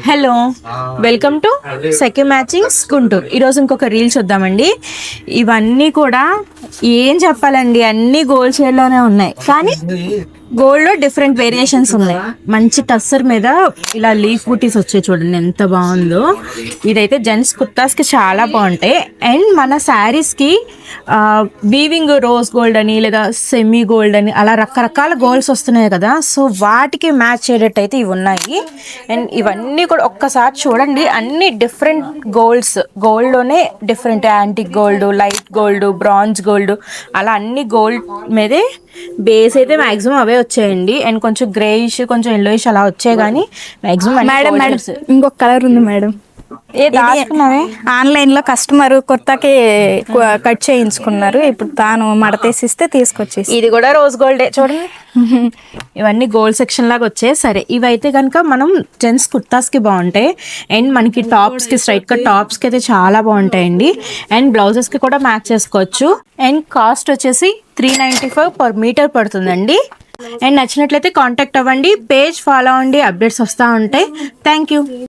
Hello, welcome to సెక్యూ matchings Guntur. ఈరోజు ఇంకొక రీల్ చూద్దామండి. ఇవన్నీ కూడా ఏం చెప్పాలండి, అన్ని గోల్డ్ షేడ్లోనే ఉన్నాయి, కానీ గోల్డ్లో డిఫరెంట్ వేరియేషన్స్ ఉన్నాయి. మంచి టస్సర్ మీద ఇలా లీఫ్ బూటీస్ వచ్చాయి, చూడండి ఎంత బాగుందో. ఇదైతే జెంట్స్ కుర్తాస్కి చాలా బాగుంటాయి. అండ్ మన శారీస్కి వీవింగ్ రోజ్ గోల్డ్ అని లేదా సెమీ గోల్డ్ అని అలా రకరకాల గోల్డ్స్ వస్తున్నాయి కదా, సో వాటికి మ్యాచ్ అయ్యేటట్టు అయితే ఇవి ఉన్నాయి. అండ్ ఇవన్నీ కూడా ఒక్కసారి చూడండి, అన్ని డిఫరెంట్ గోల్డ్లోనే different antique gold, light gold, bronze gold, అలా అన్ని గోల్డ్ మీదే బేస్ అయితే మాక్సిమం అవే వచ్చాయండి. అండ్ కొంచెం గ్రేయిష్, కొంచెం ఎల్లోయిష్ అలా వచ్చాయి, కానీ మాక్సిమం మేడం ఇంకొక కలర్ ఉంది మేడం. ఆన్లైన్ లో కస్టమర్ కుర్తాకి కట్ చేయించుకున్నారు, ఇప్పుడు తాను మడతేసిస్తే తీసుకొచ్చేసి. ఇది కూడా రోజ్ గోల్డే చూడండి. ఇవన్నీ గోల్డ్ సెక్షన్ లాగా వచ్చాయి. సరే, ఇవైతే కనుక మనం జెంట్స్ కుర్తాస్కి బాగుంటాయి. అండ్ మనకి టాప్స్కి, స్ట్రైట్ కట్ టాప్స్కి అయితే చాలా బాగుంటాయండి. అండ్ బ్లౌజెస్కి కూడా మ్యాచ్ చేసుకోవచ్చు. అండ్ కాస్ట్ వచ్చేసి 395 per మీటర్ పడుతుందండి. అండ్ నచ్చినట్లయితే కాంటాక్ట్ అవ్వండి, పేజ్ ఫాలో అవ్వండి, అప్డేట్స్ వస్తూ ఉంటాయి. Thank you.